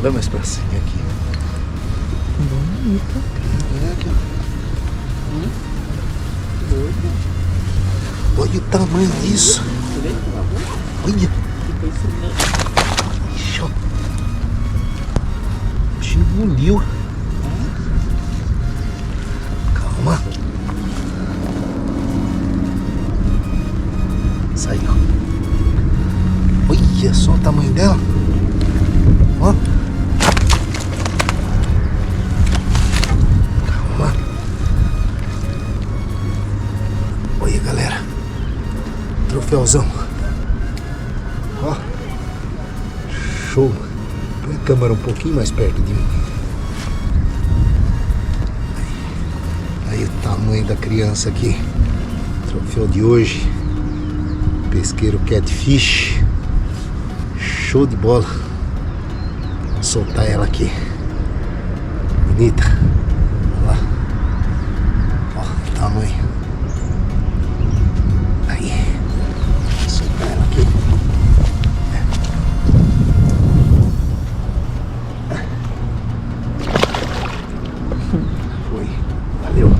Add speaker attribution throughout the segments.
Speaker 1: Dá mais pra cima aqui.
Speaker 2: Bonita.
Speaker 1: Olha o tamanho disso. Olha. Ixi, ó. O bichinho engoliu. Calma. Saiu. Olha só o tamanho dela. Ó. Calma. Olha, galera. Troféuzão. Ó. Show. Põe a câmera um pouquinho mais perto de mim. Aí o tamanho da criança aqui. Troféu de hoje. Pesqueiro Catfish. Show de bola. Vou soltar ela aqui. Bonita. Olha lá. Ó o tamanho. Aí. Vou soltar ela aqui. Foi. Valeu.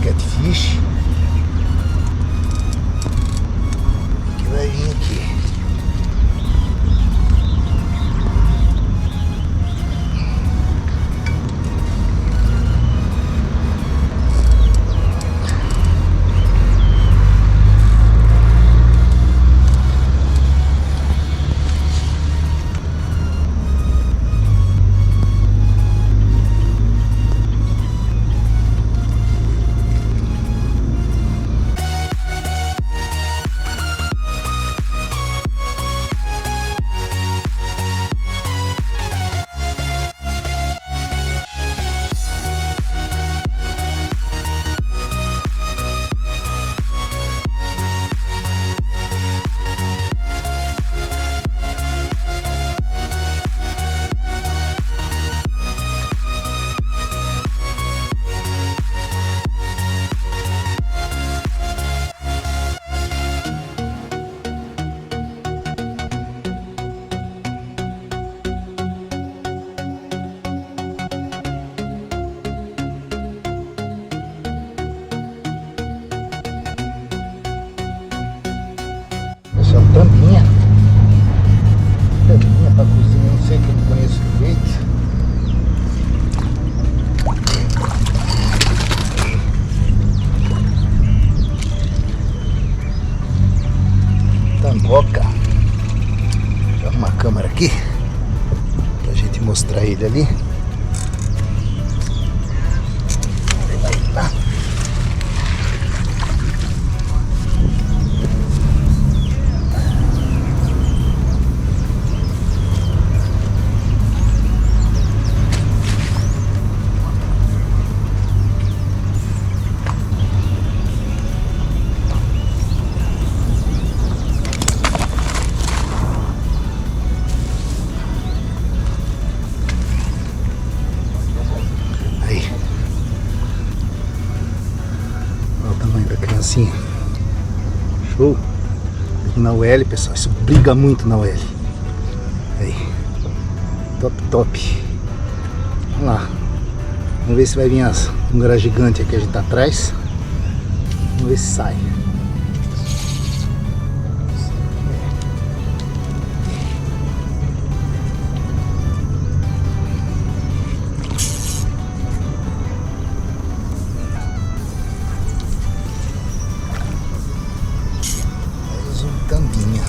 Speaker 1: Catfish. Que vai vir aqui. Essa é uma tampinha. Tampinha pra cozinha, não sei que eu não conheço direito. Tamboca. Deixa eu arrumar a câmera aqui pra gente mostrar ele ali. Aí lá. Assim, show. Na UL, pessoal, isso briga muito na UL. Aí, top, top. Vamos lá, vamos ver se vai vir as húngara gigante aqui, a gente tá atrás. Vamos ver se sai. Cambinha.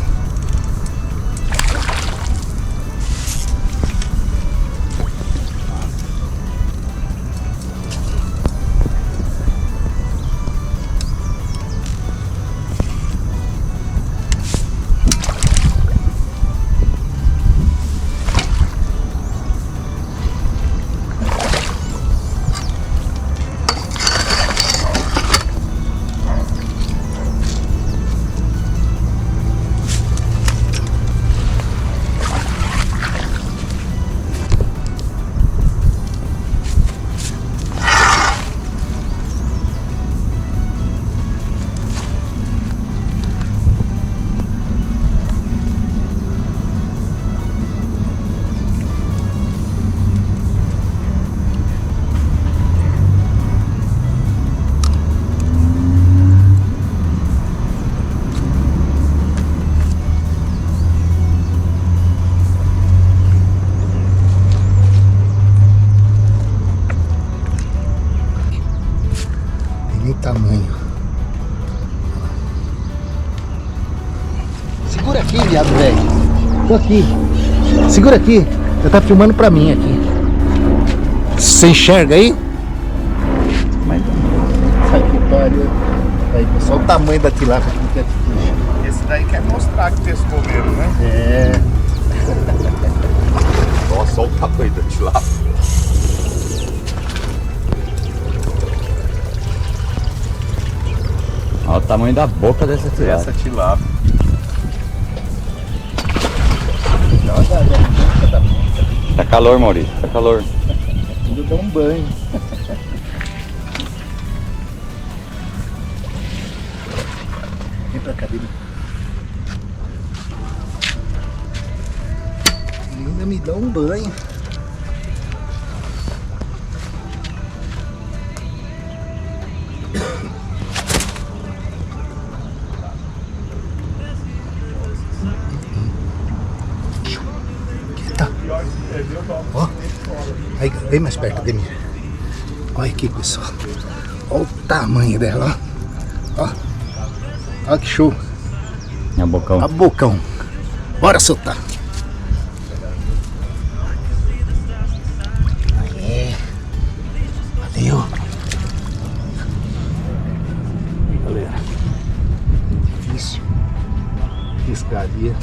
Speaker 1: segura aqui, viado velho. Tô aqui. Segura aqui. Eu tá filmando pra mim aqui. Você enxerga aí? Mas sai que pariu. Aí, pessoal, o tamanho da tilápia que não quer te.
Speaker 2: Esse daí quer mostrar que pescou mesmo, né?
Speaker 1: É.
Speaker 2: Nossa, olha o tamanho da tilápia.
Speaker 3: Olha o tamanho da boca dessa tilápia.
Speaker 2: Essa tilápia.
Speaker 3: Tá calor, Maurício, tá calor.
Speaker 1: Tudo dá um banho. Vem pra cá, Bibi. Ainda me dá um banho. Ó, aí, vem mais perto, Ademir. Olha aqui, pessoal. Olha o tamanho dela, ó. Ó, olha que show.
Speaker 3: É o bocão.
Speaker 1: A bocão. Bora soltar. Aê. Valeu. E aí, galera. Difícil. Pescaria.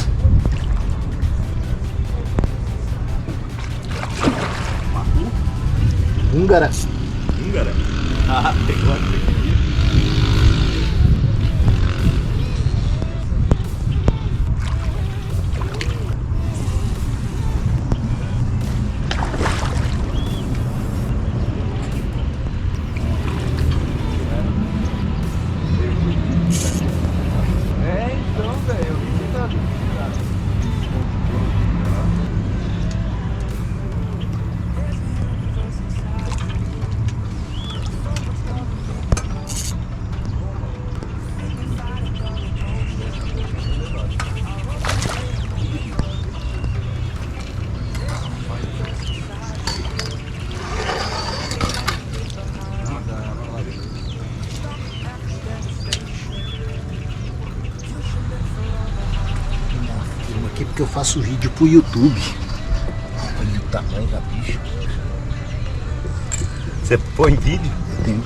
Speaker 1: Húngara.
Speaker 2: Húngara? Ah, pegou aqui.
Speaker 1: Aqui porque eu faço vídeo pro YouTube. Olha o tamanho da bicha.
Speaker 2: Você põe vídeo?
Speaker 1: Tem,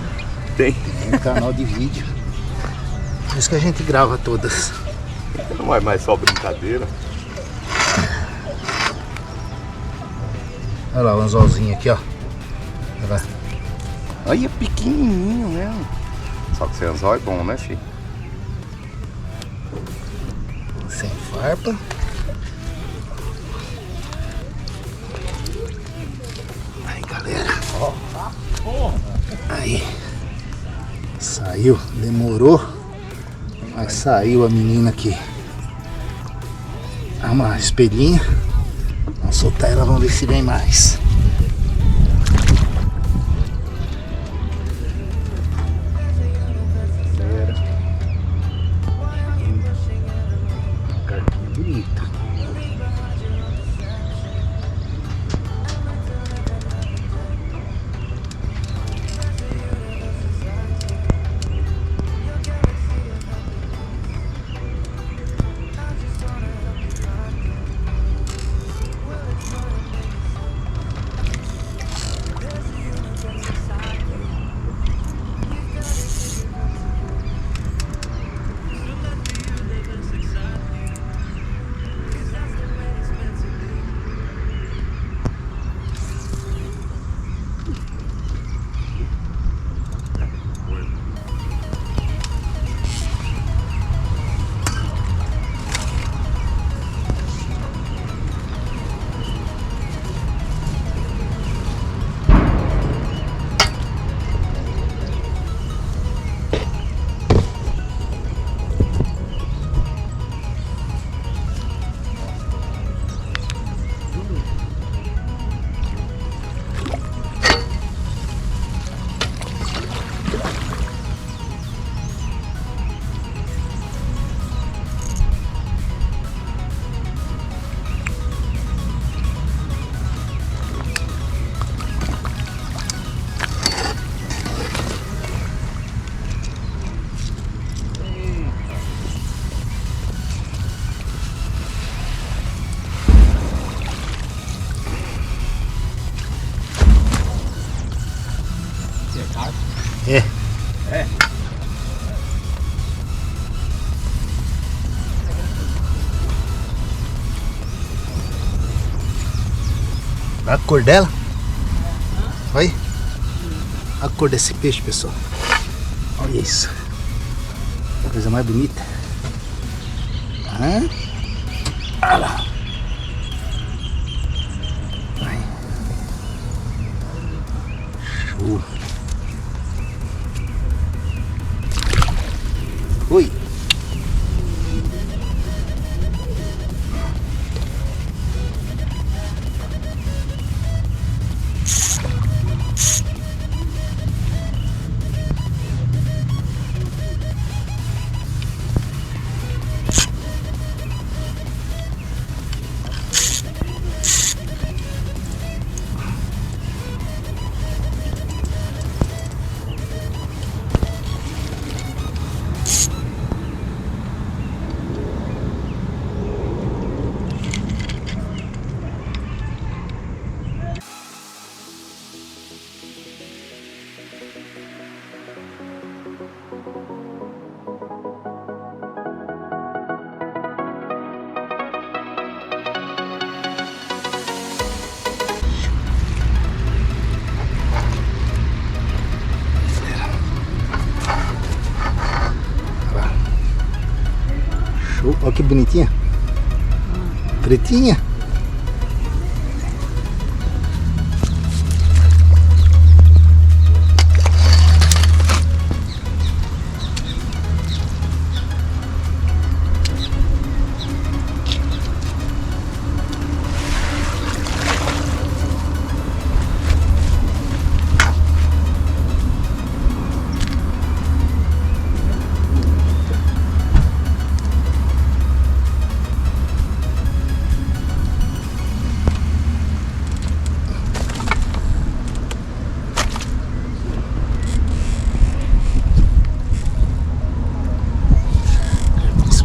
Speaker 2: Tem.
Speaker 1: tem um canal de vídeo. Por isso que a gente grava todas.
Speaker 2: Não é mais só brincadeira.
Speaker 1: Olha lá o anzolzinho aqui, ó. Olha lá.
Speaker 2: Olha, pequenininho mesmo. Só que esse anzol é bom, né, filho?
Speaker 1: Sem farpa. Aí, galera. Aí. Saiu. Demorou. Mas saiu a menina aqui. É uma espelhinha. Vamos soltar ela, vamos ver se vem mais. Carpinha bonita. Olha a cor dela. Olha. A cor desse peixe, pessoal. Olha isso. Coisa mais bonita. Olha lá. Vai. Show. Oi. Show. Olha que bonitinha. Pretinha.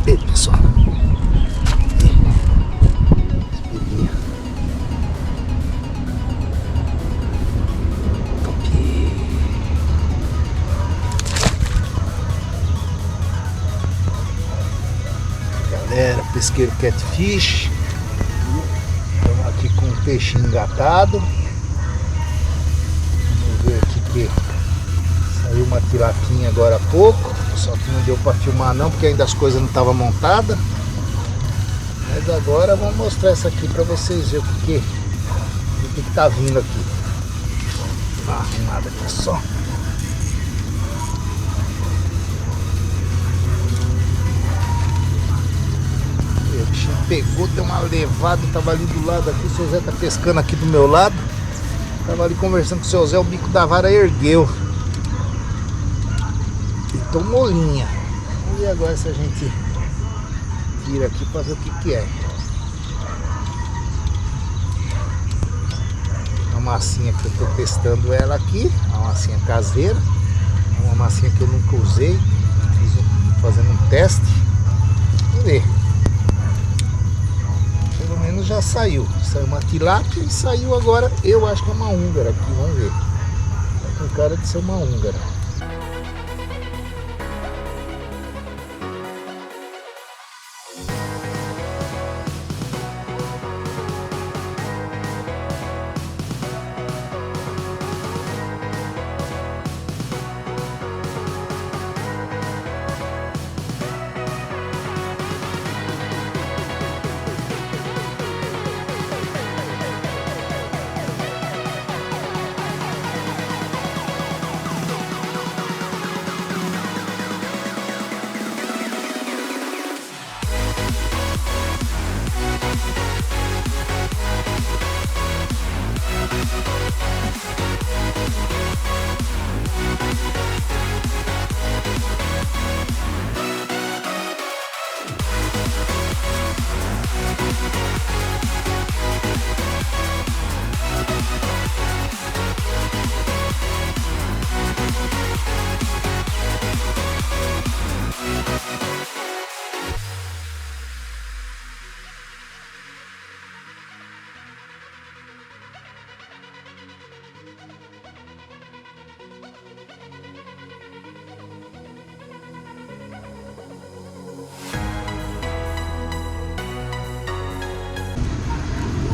Speaker 1: Pessoal, espelhinho top. Galera, pesqueiro catfish. Estamos aqui com um peixe engatado. Vamos ver aqui que saiu uma tilaquinha agora há pouco. Só que não deu para filmar não, porque ainda as coisas não estavam montadas. Mas agora vamos mostrar essa aqui para vocês verem o que tá vindo aqui. Arrumada aqui só. O bichinho pegou, deu uma levada, tava ali do lado aqui, o seu Zé tá pescando aqui do meu lado. Tava ali conversando com o seu Zé, o bico da vara ergueu. Tomou linha. Vamos ver agora se a gente tira aqui para ver o que é. Uma massinha que eu estou testando ela aqui, uma massinha caseira, uma massinha que eu nunca usei, fazendo um teste. Vamos ver. Pelo menos já saiu. Saiu uma tilápia e saiu agora, eu acho que é uma húngara aqui, vamos ver. Tá com cara de ser uma húngara.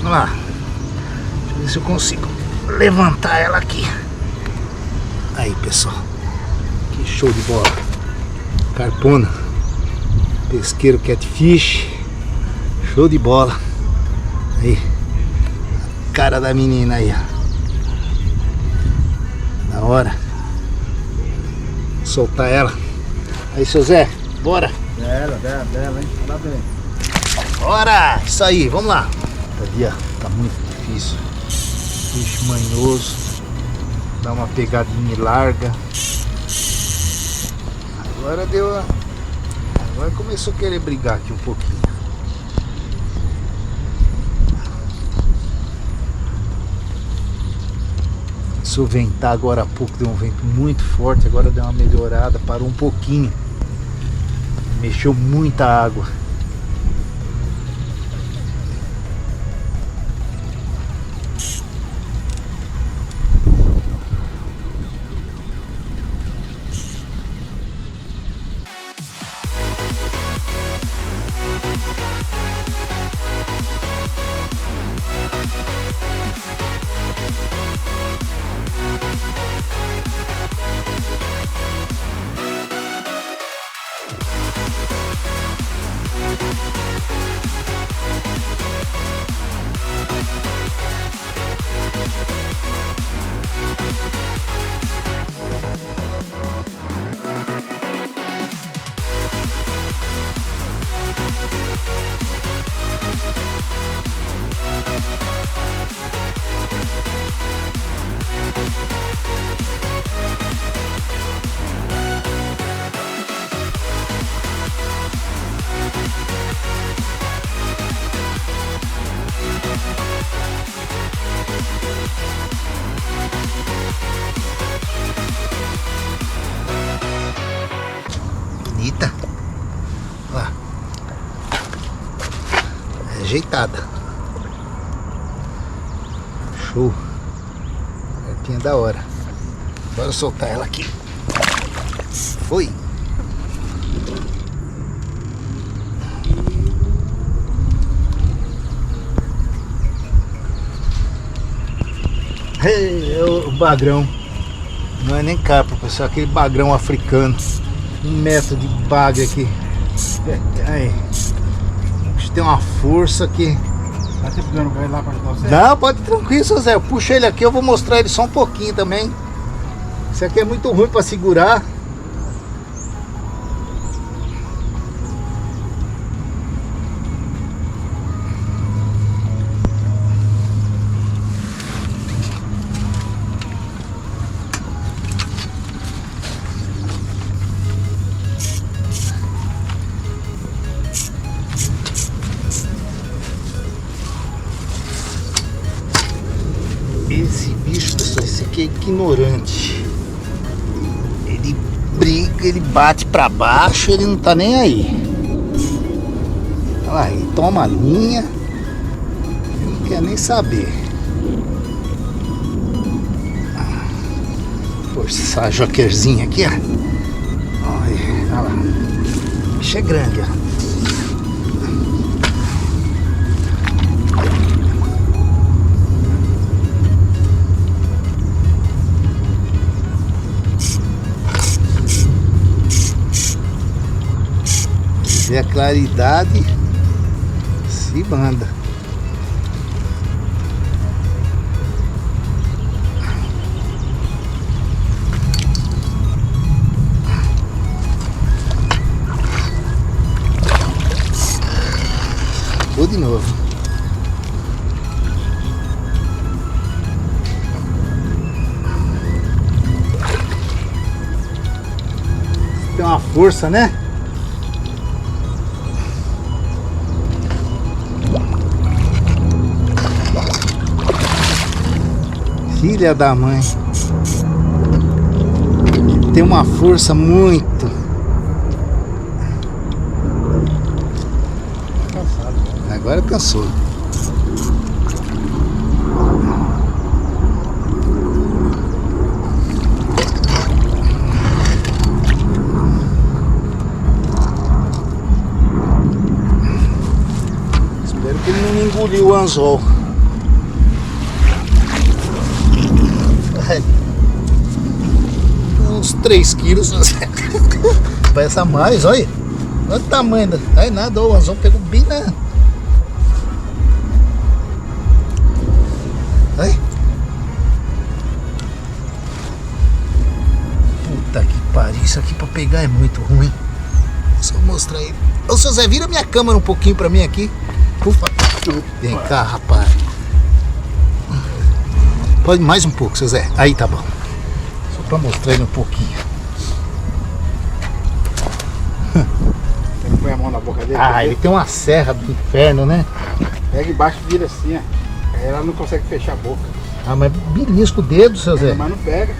Speaker 1: Vamos lá. Deixa eu ver se eu consigo levantar ela aqui. Aí, pessoal. Que show de bola. Carpona. Pesqueiro catfish. Show de bola. Aí. A cara da menina aí, ó. Da hora. Vou soltar ela. Aí, seu Zé. Bora.
Speaker 2: Dela, hein? Parabéns.
Speaker 1: Bora. Isso aí. Vamos lá. Ali, ó. Tá muito difícil. Bicho manhoso. Dá uma pegadinha larga. Agora deu a... Agora começou a querer brigar aqui um pouquinho. Começou a ventar agora há pouco, deu um vento muito forte, agora deu uma melhorada, parou um pouquinho. Mexeu muita água. Bonita. Olha lá. É ajeitada. Show. Carpinha da hora. Bora soltar ela aqui. Foi. É o bagrão. Não é nem carpa, pessoal. Aquele bagrão africano. 1 metro de bagre aqui. Aí. Tem uma força aqui.
Speaker 2: Tá te pegando pra ir lá pra ajudar você?
Speaker 1: Não, pode ir tranquilo, seu Zé. Eu puxo ele aqui, eu vou mostrar ele só um pouquinho também. Isso aqui é muito ruim pra segurar. Esse bicho, pessoal, esse aqui é ignorante. Ele briga, ele bate pra baixo, ele não tá nem aí. Olha lá, ele toma a linha. Ele não quer nem saber. Forçar a jokerzinha aqui, ó. Olha lá. O bicho é grande, ó. E a claridade se manda. Vou de novo. Tem uma força, né? Filha da mãe. Tem uma força muito. Agora cansou. Espero que ele não me engoliu o anzol. 3 quilos. Pesa mais, olha. Olha o tamanho da... Aí nada, o anzol pegou bem na... Aí. Puta que pariu, isso aqui pra pegar é muito ruim. Só mostrar aí. Ô, seu Zé, vira minha câmera um pouquinho pra mim aqui. Por favor. Vem cá, rapaz. Pode mais um pouco, seu Zé. Aí tá bom. Só pra mostrar ele um pouquinho.
Speaker 4: Você põe a mão na boca dele.
Speaker 1: Ah, ele tem uma serra do inferno, né?
Speaker 4: Pega embaixo e vira assim, ó. Aí ela não consegue fechar a boca.
Speaker 1: Ah, mas belisca o dedo, seu Zé.
Speaker 4: Mas não pega.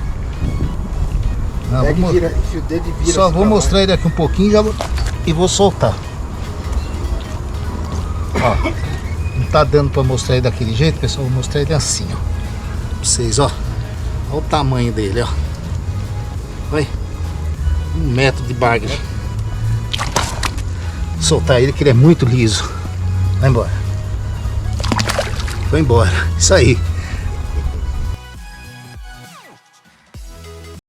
Speaker 1: Não,
Speaker 4: Pega
Speaker 1: vou
Speaker 4: e vira, enfia o dedo e vira.
Speaker 1: Só
Speaker 4: assim
Speaker 1: vou
Speaker 4: pra
Speaker 1: mostrar ele aqui um pouquinho e e vou soltar. Ó, não tá dando pra mostrar ele daquele jeito, pessoal. Vou mostrar ele assim, ó. Pra vocês, ó. Olha o tamanho dele, ó. Olha. 1 metro de bagre. Vou soltar ele que ele é muito liso. Vai embora. Foi embora. Isso aí.